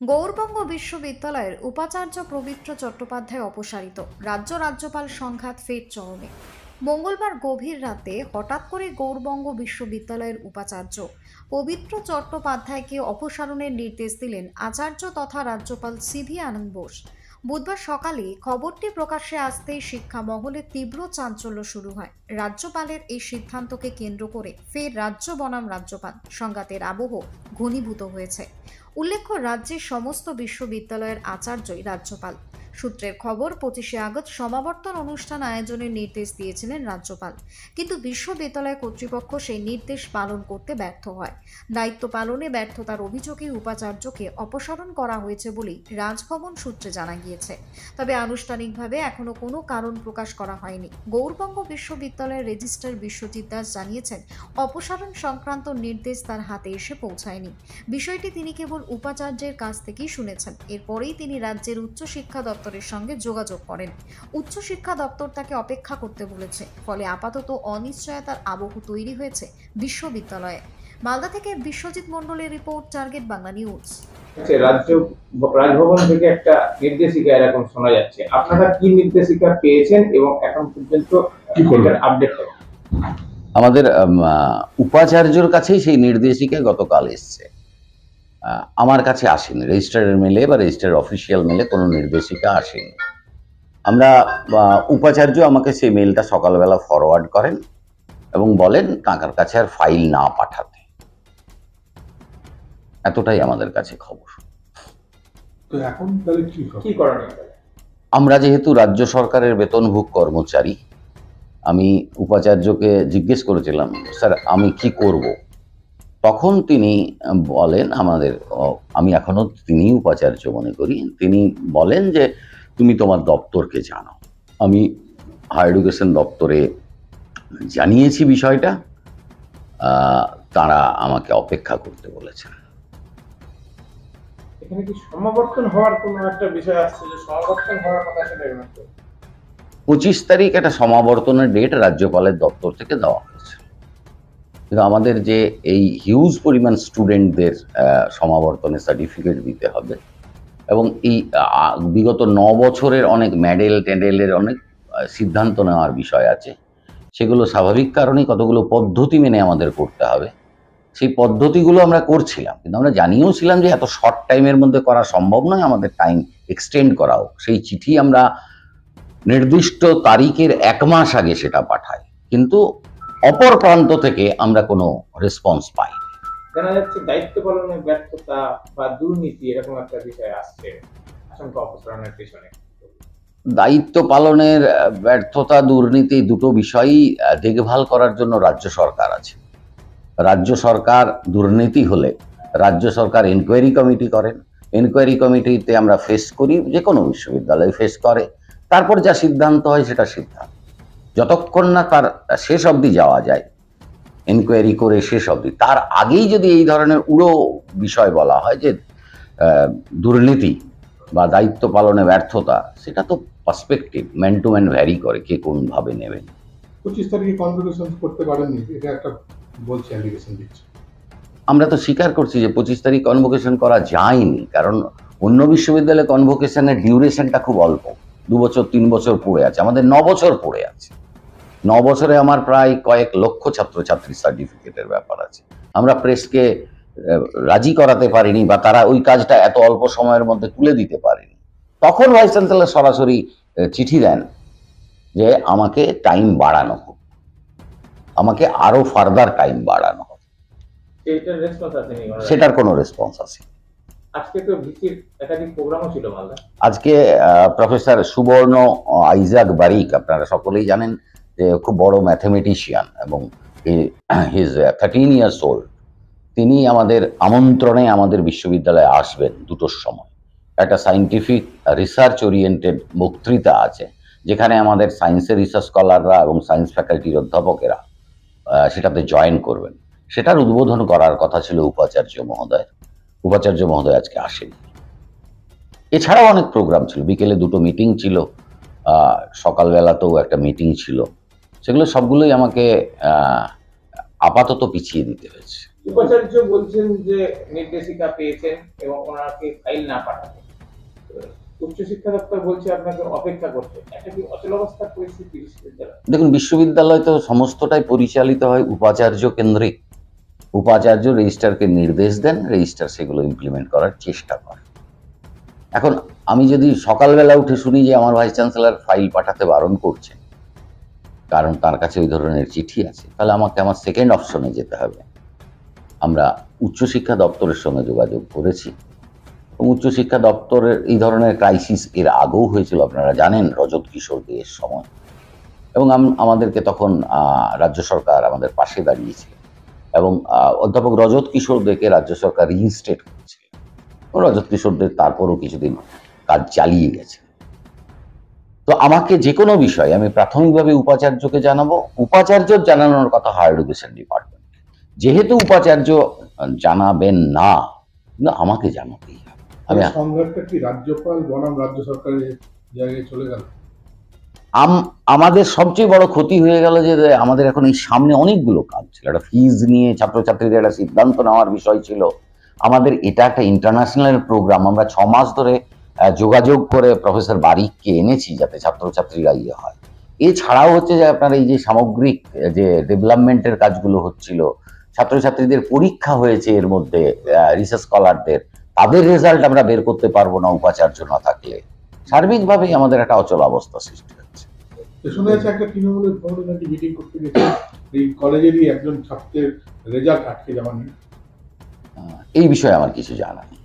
গৌড়বঙ্গ বিশ্ববিদ্যালয়ের উপাচার্য পবিত্র চট্টোপাধ্যায় অপসারিত। রাজ্যপাল সংঘাত ফের চরমে। মঙ্গলবার গভীর রাতে হঠাৎ করে গৌড়বঙ্গ বিশ্ববিদ্যালয়ের উপাচার্য পবিত্র চট্টোপাধ্যায়কে অপসারণের নির্দেশ দিলেন আচার্য তথা রাজ্যপাল সিভি আনন্দ বোস। বুধবার সকালে খবরটি প্রকাশ্যে আসতেই শিক্ষা মহলে তীব্র চাঞ্চল্য শুরু হয়। রাজ্যপালের এই সিদ্ধান্তকে কেন্দ্র করে ফের রাজ্য বনাম রাজ্যপাল সংঘাতের আবহ ঘনীভূত হয়েছে। উল্লেখ্য, রাজ্যের সমস্ত বিশ্ববিদ্যালয়ের আচার্যই রাজ্যপাল। সূত্রের খবর, 25শে আগস্ট সমাবর্তন অনুষ্ঠান আয়োজনের নির্দেশ দিয়েছিলেন রাজ্যপাল, কিন্তু বিশ্ববিদ্যালয় কর্তৃপক্ষ সেই নির্দেশ পালন করতে ব্যর্থ হয়। দায়িত্ব পালনে ব্যর্থতার অভিযোগে উপাচার্যকে অপসারণ করা হয়েছে বলেই রাজভবন সূত্রে জানা গিয়েছে। তবে আনুষ্ঠানিকভাবে এখনো কোনো কারণ প্রকাশ করা হয়নি। গৌড়বঙ্গ বিশ্ববিদ্যালয়ের রেজিস্ট্রার বিশ্বজিৎ দাস জানিয়েছেন, অপসারণ সংক্রান্ত নির্দেশ তার হাতে এসে পৌঁছায়নি। বিষয়টি তিনি কেবল উপাচার্যের কাছ থেকেই শুনেছেন। এরপরেই তিনি রাজ্যের উচ্চশিক্ষা দপ্তরের সঙ্গে যোগাযোগ করেন। উচ্চশিক্ষা দপ্তর তাকে অপেক্ষা করতে বলেছে। ফলে আপাতত অনিশ্চয়তার আবহ তৈরি হয়েছে বিশ্ববিদ্যালয়ে। মালদা থেকে বিশ্বজিৎ মণ্ডলের report, target Bangla news. Raj Bhavan থেকে একটা নির্দেশিকা এরকম শোনা যাচ্ছে, আপনারা কি নির্দেশিকা পেয়েছেন এবং এখন পর্যন্ত কি করবেন আপডেট? আমাদের উপাচার্যর কাছেই সেই নির্দেশিকা গতকাল এসছে, আমার কাছে আসেনি। রেজিস্ট্রারের মেলে বা রেজিস্ট্রার অফিসিয়াল মেলে কোনো নির্দেশিকা আসেনি। আমরা উপাচার্য আমাকে সেই মেলটা সকালবেলা ফরওয়ার্ড করেন এবং বলেন তাঁর কাছে আর ফাইল না পাঠাতে। এতটাই আমাদের কাছে খবর। তো এখন তাহলে কি করণীয়? আমরা যেহেতু রাজ্য সরকারের বেতনভোগ কর্মচারী, আমি উপাচার্যকে জিজ্ঞেস করেছিলাম, স্যার আমি কি করব? তখন তিনি বলেন আমি এখনো তিনি উপাচার্য মনে করি, তিনি বলেন যে তুমি তোমার দপ্তরকে জানাও। আমি হায়ার এডুকেশন দপ্তরে জানিয়েছি বিষয়টা, তারা আমাকে অপেক্ষা করতে বলেছেন। এখানে কি সমাবর্তন হওয়ার কোনো একটা বিষয় আসছে, যে সমাবর্তন হওয়ার কথা সেটা 25 তারিখ একটা সমাবর্তনের ডেট রাজ্যপালের দপ্তর থেকে দেওয়া হয়েছে, কিন্তু আমাদের যে এই হিউজ পরিমাণ স্টুডেন্টদের সমাবর্তনের সার্টিফিকেট দিতে হবে এবং এই বিগত 9 বছরের অনেক টেডেলের অনেক সিদ্ধান্ত নেওয়ার বিষয় আছে, সেগুলো স্বাভাবিক কারণেই কতগুলো পদ্ধতি মেনে আমাদের করতে হবে। সেই পদ্ধতিগুলো আমরা করছিলাম, কিন্তু আমরা জানিয়েও ছিলাম যে এত শর্ট টাইমের মধ্যে করা সম্ভব নয়, আমাদের টাইম এক্সটেন্ড করা হোক। সেই চিঠি আমরা নির্দিষ্ট তারিখের 1 মাস আগে সেটা পাঠাই, কিন্তু অপর প্রান্ত থেকে আমরা কোনো রেসপন্স পাই। জানা যাচ্ছে দায়িত্ব পালনের ব্যর্থতা বা দুর্নীতি এরকম একটা বিষয় আসছে আশঙ্কা অপসারণের পেছনে। দায়িত্ব পালনের ব্যর্থতা, দুর্নীতি দুটো বিষয়ই দেখভাল করার জন্য রাজ্য সরকার আছে। রাজ্য সরকার দুর্নীতি হলে রাজ্য সরকার এনকোয়ারি কমিটি করেন। এনকোয়ারি কমিটিতে আমরা ফেস করি, যে কোনো বিশ্ববিদ্যালয় ফেস করে, তারপর যা সিদ্ধান্ত হয় সেটা সিদ্ধান্ত। যতক্ষণ না তার শেষ অবধি যাওয়া যায়, এনকোয়ারি করে শেষ অবধি, তার আগেই যদি এই ধরনের উড়ো বিষয় বলা হয় যে দুর্নীতি বা দায়িত্ব পালনে ব্যর্থতা, সেটা তো perspective, man to man vary করে, কে কোনভাবে নেবেন। 25 তারিখে কনভোকেশন করতে পারেননি, এটা একটা বলছে অ্যালিগেশন দিচ্ছে। আমরা তো স্বীকার করছি যে 25 তারিখ কনভোকেশন করা যায়নি, কারণ অন্য বিশ্ববিদ্যালয়ে কনভোকেশনের ডিউরেশনটা খুব অল্প, 2 বছর 3 বছর পড়ে আছে, আমাদের 9 বছর পড়ে আছে। 9 বছরে আমার প্রায় কয়েক লক্ষ ছাত্রছাত্রী সার্টিফিকেটের ব্যাপার আছে। আমরা প্রেসকে রাজি করাতে পারিনি বা তারা ওই কাজটা এত অল্প সময়ের মধ্যে তুলে দিতে পারেনি। তখন ভাইস চ্যান্সেলর সরাসরি চিঠি দেন যে আমাকে টাইম বাড়ানো হোক, আমাকে আরো ফার্দার টাইম বাড়ানো হোক। সেটার কোনো রেসপন্স আছে? আজকে তো ভিসির একাধিক প্রোগ্রামও ছিল মালদা। আজকে প্রফেসর সুবর্ণ আইজাক বারিক, আপনারা সকলেই জানেন যে খুব বড় ম্যাথমেটিশিয়ান এবং হিজ 13 ইয়ার্স ওল্ড। তিনি আমাদের আমন্ত্রণে আমাদের বিশ্ববিদ্যালয়ে আসবেন 2টোর সময়। একটা সায়েন্টিফিক রিসার্চ ওরিয়েন্টেড বক্তৃতা আছে, যেখানে আমাদের সায়েন্সের রিসার্চ স্কলাররা এবং সায়েন্স ফ্যাকাল্টির অধ্যাপকেরা সেটাতে জয়েন করবেন। সেটার উদ্বোধন করার কথা ছিল উপাচার্য মহোদয়। উপাচার্য মহোদয় আজকে আসেনি। এছাড়াও অনেক প্রোগ্রাম ছিল, বিকেলে 2টো মিটিং ছিল, সকালবেলাতেও একটা মিটিং ছিল। সেগুলো সবগুলোই আমাকে আপাতত পিছিয়ে দিতে হয়েছে। উপাচার্য বলছেন যে নির্দেশিকা পেয়েছেন এবং ওনাকে ফাইল না পাঠাতে। উচ্চশিক্ষা দপ্তর বলছে আপনাকে অপেক্ষা করতে। এটা কি অচলাবস্থার পরিস্থিতি বিশ্ববিদ্যালয়? দেখুন, বিশ্ববিদ্যালয় তো সমস্তটাই পরিচালিত হয় উপাচার্য কেন্দ্রিক। উপাচার্য রেজিস্ট্রারকে নির্দেশ দেন, রেজিস্ট্রার সেগুলো ইমপ্লিমেন্ট করার চেষ্টা করে। এখন আমি যদি সকালবেলা উঠে শুনি যে আমার ভাইস চ্যান্সেলর ফাইল পাঠাতে বারণ করছেন কারণ তার কাছে ওই ধরনের চিঠি আছে, তাহলে আমাকে আমার সেকেন্ড অপশনে যেতে হবে। আমরা উচ্চশিক্ষা দপ্তরের সঙ্গে যোগাযোগ করেছি এবং উচ্চশিক্ষা দপ্তরের এই ধরনের ক্রাইসিস এর আগেও হয়েছিল, আপনারা জানেন, রজত কিশোর দেয়ের সময়, এবং আমাদেরকে তখন রাজ্য সরকার আমাদের পাশে দাঁড়িয়েছিল এবং অধ্যাপক রজত কিশোর দেকে রাজ্য সরকার রিইনস্টেট করেছিল। রজত কিশোর দে তারপরও কিছুদিন কাজ চালিয়ে গেছে। তো আমাকে যে কোনো বিষয়ে আমি প্রাথমিকভাবে উপাচার্যকে জানাবো। উপাচার্য জানানোর কথা হায়ার এডুকেশন ডিপার্টমেন্ট, যেহেতু উপাচার্য জানাবেন না, আমাকে জানাতেই হবে। আমি সংঘাতটা কি রাজ্যপাল বনাম রাজ্য সরকারের জায়গায় চলে গেল? আমাদের সবচেয়ে বড় ক্ষতি হয়ে গেল যে আমাদের এখন এই সামনে অনেকগুলো কাজ ছিল। একটা ফিজ নিয়ে ছাত্রছাত্রীদের একটা সিদ্ধান্ত নেওয়ার বিষয় ছিল। আমাদের এটা একটা ইন্টারন্যাশনাল প্রোগ্রাম। আমরা 6 মাস ধরে যোগাযোগ করে প্রফেসর বারিককে এনেছি যাতে ছাত্রছাত্রীরা ইয়ে হয়। এছাড়াও হচ্ছে যে আপনার এই যে সামগ্রিক যে ডেভেলপমেন্টের কাজগুলো হচ্ছিল, ছাত্রছাত্রীদের পরীক্ষা হয়েছে, এর মধ্যে রিসার্চ স্কলারদের, তাদের রেজাল্ট আমরা বের করতে পারবো না উপাচার্য না থাকলে। সার্বিকভাবেই আমাদের একটা অচল অবস্থা সৃষ্টি হচ্ছে। শোনা যাচ্ছে একটা তৃণমূলের ভবনে নাকি মিটিং করতে গেছে, এই কলেজেরই একজন ছাত্রের রেজাল্ট আটকে যাওয়া নিয়ে। এই বিষয়ে আমার কিছু জানা নেই।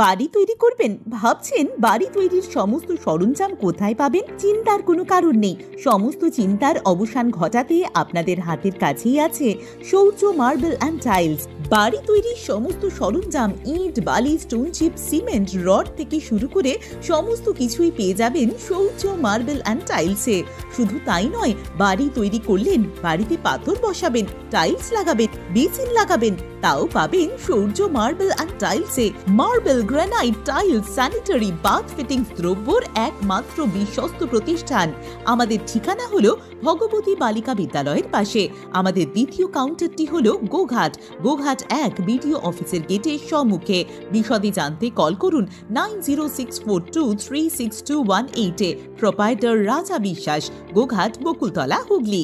বাড়ি তৈরি করবেন? ভাবছেন বাড়ি তৈরির সমস্ত সরঞ্জাম কোথায় পাবেন? চিন্তার কোনো কারণ নেই। সমস্ত চিন্তার অবসান ঘটাতে আপনাদের হাতের কাছেই আছে শৌর্য মার্বেল অ্যান্ড টাইলস। বাড়ি তৈরির সমস্ত সরঞ্জাম, ইট, বালি, স্টোন চিপ, সিমেন্ট, রড থেকে শুরু করে সমস্ত কিছুই পেয়ে যাবেন শৌর্য মার্বেল অ্যান্ড টাইলসে। শুধু তাই নয়, বাড়ি তৈরি করলেন, বাড়িতে পাথর বসাবেন, টাইলস লাগাবেন, বেসিন লাগাবেন, তাও পাবেন শৌর্য মার্বেল অ্যান্ড টাইলসে। Marble, granite, tiles, sanitary, bath fittings দ্রব্যর একমাত্র বিশ্বস্ত প্রতিষ্ঠান। আমাদের ঠিকানা হলো ভগবতী বালিকা বিদ্যালয়ের পাশে। আমাদের দ্বিতীয় কাউন্টারটি হলো গোঘাট 1 বিডিও অফিসের গেটের সম্মুখে। বিশদে জানতে কল করুন 9064236218-এ। প্রোপাইটার রাজা বিশ্বাস, গোঘাট, বকুলতলা, হুগলি।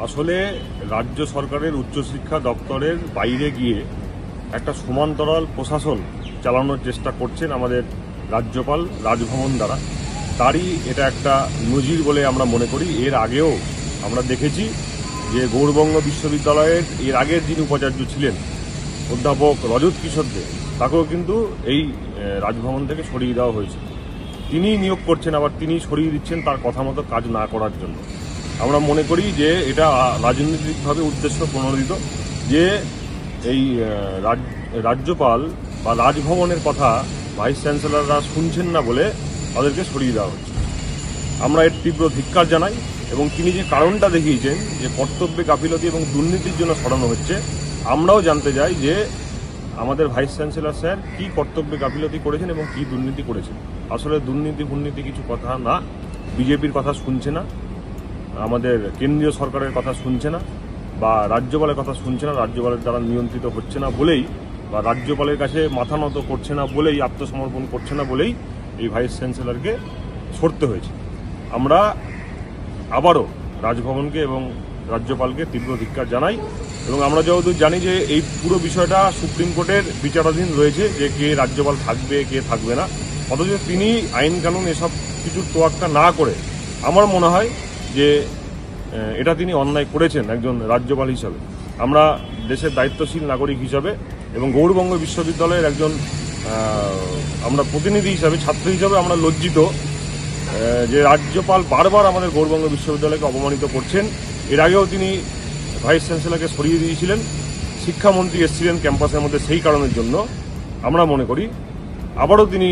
আসলে রাজ্য সরকারের উচ্চশিক্ষা দপ্তরের বাইরে গিয়ে একটা সমান্তরাল প্রশাসন চালানোর চেষ্টা করছেন আমাদের রাজ্যপাল রাজভবন দ্বারা। তারই এটা একটা নজির বলে আমরা মনে করি। এর আগেও আমরা দেখেছি যে গৌড়বঙ্গ বিশ্ববিদ্যালয়ের এর আগের যিনি উপাচার্য ছিলেন অধ্যাপক রজত কিশোর দে, তাকেও কিন্তু এই রাজভবন থেকে সরিয়ে দেওয়া হয়েছে। তিনি নিয়োগ করছেন, আবার তিনি সরিয়ে দিচ্ছেন তার কথা মতো কাজ না করার জন্য। আমরা মনে করি যে এটা রাজনৈতিকভাবে উদ্দেশ্য প্রণোদিত, যে এই রাজ্যপাল বা রাজভবনের কথা ভাইস চ্যান্সেলররা শুনছেন না বলে তাদেরকে সরিয়ে দেওয়া হচ্ছে। আমরা এর তীব্র ধিক্কার জানাই এবং তিনি যে কারণটা দেখিয়েছেন যে কর্তব্যে গাফিলতি এবং দুর্নীতির জন্য সরানো হচ্ছে, আমরাও জানতে চাই যে আমাদের ভাইস চ্যান্সেলর স্যার কী কর্তব্যে গাফিলতি করেছেন এবং কী দুর্নীতি করেছেন। আসলে দুর্নীতি কিছু কথা না, বিজেপির কথা শুনছে না, আমাদের কেন্দ্রীয় সরকারের কথা শুনছে না, বা রাজ্যপালের কথা শুনছে না, রাজ্যপালের দ্বারা নিয়ন্ত্রিত হচ্ছে না বলেই, বা রাজ্যপালের কাছে মাথা নত করছে না বলেই, আত্মসমর্পণ করছে না বলেই এই ভাইস চ্যান্সেলরকে সরতে হয়েছে। আমরা আবারও রাজভবনকে এবং রাজ্যপালকে তীব্র ধিক্কার জানাই এবং আমরা যতদূর জানি যে এই পুরো বিষয়টা সুপ্রিম কোর্টের বিচারাধীন রয়েছে, যে কে রাজ্যপাল থাকবে কে থাকবে না। অথচ তিনি আইন কানুন এসব কিছু তোয়াক্কা না করে আমার মনে হয় যে এটা তিনি অন্যায় করেছেন একজন রাজ্যপাল হিসাবে। আমরা দেশের দায়িত্বশীল নাগরিক হিসাবে এবং গৌড়বঙ্গ বিশ্ববিদ্যালয়ের একজন আমরা প্রতিনিধি হিসাবে, ছাত্র হিসাবে আমরা লজ্জিত যে রাজ্যপাল বারবার আমাদের গৌড়বঙ্গ বিশ্ববিদ্যালয়কে অপমানিত করছেন। এর আগেও তিনি ভাইস চ্যান্সেলরকে সরিয়ে দিয়েছিলেন, শিক্ষামন্ত্রী এসেছিলেন ক্যাম্পাসের মধ্যে সেই কারণের জন্য। আমরা মনে করি আবারও তিনি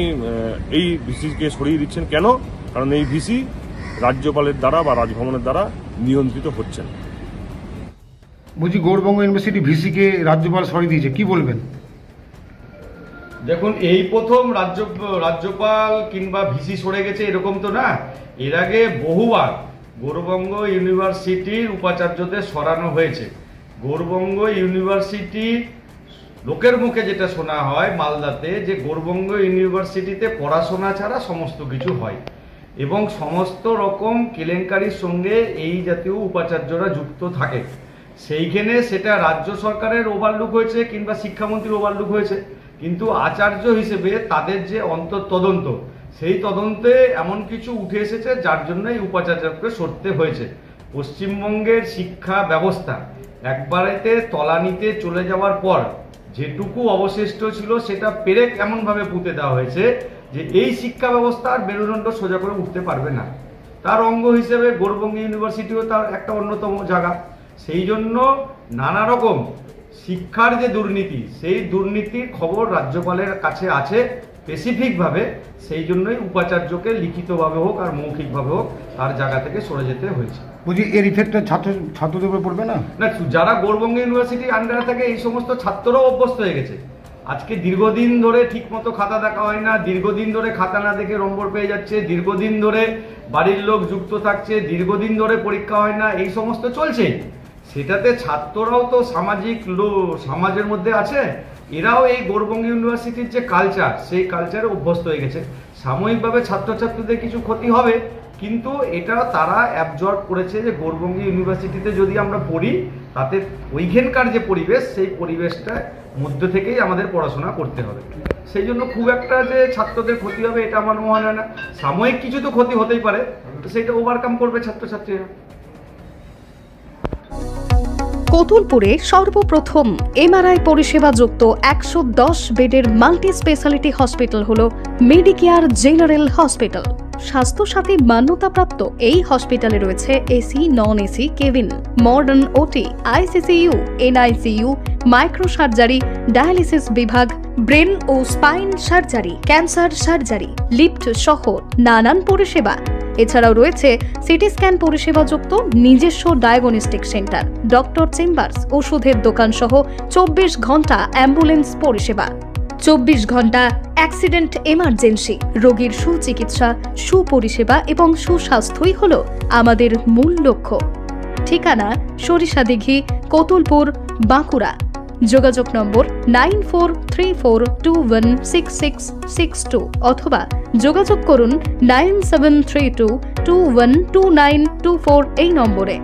এই ভিসিকে সরিয়ে দিচ্ছেন। কেন? কারণ এই ভিসি রাজ্যপালের দ্বারা বা রাজভবনের দ্বারা নিয়ন্ত্রিত হচ্ছেন। বলছি, গৌড়বঙ্গ ইউনিভার্সিটি ভিসিকে রাজ্যপাল সরিয়ে দিয়েছে, কি বলবেন? দেখুন, এই প্রথম রাজ্যপাল কিংবা ভিসি সরে গেছে এরকম তো না। এর আগে বহুবার গৌরবঙ্গ ইউনিভার্সিটির উপাচার্যদের সরানো হয়েছে। গৌরবঙ্গ ইউনিভার্সিটি লোকের মুখে যেটা শোনা হয় মালদাতে, যে গৌরবঙ্গ ইউনিভার্সিটিতে পড়াশোনা ছাড়া সমস্ত কিছু হয় এবং সমস্ত রকম কেলেঙ্কারির সঙ্গে এই জাতীয় উপাচার্যরা যুক্ত থাকে। সেইখানে সেটা রাজ্য সরকারের ওভারলুক হয়েছে কিংবা শিক্ষামন্ত্রীর ওভারলুক হয়েছে, কিন্তু আচার্য হিসেবে তাদের যে তদন্ত, সেই তদন্তে এমন কিছু উঠে এসেছে যার জন্য এই উপাচার্যকে সরতে হয়েছে। পশ্চিমবঙ্গের শিক্ষা ব্যবস্থা একবারেতে তলানিতে চলে যাওয়ার পর যেটুকু অবশিষ্ট ছিল সেটা পেরেক এমনভাবে পুঁতে দেওয়া হয়েছে যে এই শিক্ষা ব্যবস্থা আর মেরুদণ্ড সোজা করে উঠতে পারবে না। তার অঙ্গ হিসেবে গৌরবঙ্গ ইউনিভার্সিটিও তার একটা অন্যতম জায়গা। সেই জন্য নানা রকম শিক্ষার যে দুর্নীতি, সেই দুর্নীতির খবর রাজ্যপালের কাছে আছে স্পেসিফিকভাবে। সেই জন্যই উপাচার্যকে লিখিতভাবে হোক আর মৌখিকভাবে হোক তার জায়গা থেকে সরে যেতে হয়েছে। বলছি এর ইফেক্টটা ছাত্রদের উপর পড়বে না? না, যারা গৌরবঙ্গ ইউনিভার্সিটি আন্ডারে থাকে এই সমস্ত ছাত্ররাও অভ্যস্ত হয়ে গেছে। আজকে দীর্ঘদিন ধরে ঠিকমতো খাতা দেখা হয় না, দীর্ঘদিন ধরে খাতা না দেখে নম্বর পেয়ে যাচ্ছে, দীর্ঘদিন ধরে বাড়ির লোক যুক্ত থাকছে, দীর্ঘদিন ধরে পরীক্ষা হয় না, এই সমস্ত চলছে। সেটাতে ছাত্ররাও তো সমাজের মধ্যে আছে, এরাও এই গৌরবঙ্গ ইউনিভার্সিটির যে কালচার, সেই কালচারে অভ্যস্ত হয়ে গেছে। সাময়িকভাবে ছাত্রছাত্রীদের কিছু ক্ষতি হবে, কিন্তু এটা তারা অ্যাবজর্ব করেছে যে গৌরবঙ্গ ইউনিভার্সিটিতে যদি আমরা পড়ি তাতে ওইখানকার যে পরিবেশ, সেই পরিবেশটার মধ্যে থেকেই আমাদের পড়াশোনা করতে হবে। সেই জন্য খুব একটা যে ছাত্রদের ক্ষতি হবে এটা আমার মনে হয় না। সাময়িক কিছু তো ক্ষতি হতেই পারে, তো সেটা ওভারকাম করবে ছাত্রছাত্রীরা। কতুলপুরে সর্বপ্রথম এমআরআই পরিষেবা যুক্ত 110 বেডের মাল্টি স্পেশালিটি হসপিটাল হলো মেডিকেয়ার জেনারেল হসপিটাল। স্বাস্থ্যসাথী মান্যতাপ্রাপ্ত এই হসপিটালে রয়েছে AC, non AC cabin, modern OT, ICCU, NICU, micro surgery, dialysis বিভাগ, ব্রেন ও spine surgery, cancer surgery, lift সহ নানান পরিষেবা। এছাড়াও রয়েছে সিটি স্ক্যান পরিষেবা যুক্ত নিজস্ব ডায়াগনস্টিক সেন্টার, ডক্টর চেম্বার্স, ওষুধের দোকান সহ 24 ঘন্টা অ্যাম্বুলেন্স পরিষেবা। 24 ঘন্টা অ্যাক্সিডেন্ট এমার্জেন্সি, রোগীর সুচিকিৎসা, সুপরিষেবা এবং সুস্বাস্থ্যই হলো আমাদের মূল লক্ষ্য। ঠিকানা সরিষাদিঘি, কতুলপুর, বাঁকুড়া। যোগাযোগ নম্বর 9434216662 অথবা যোগাযোগ করুন 9732212924 এই নম্বরে।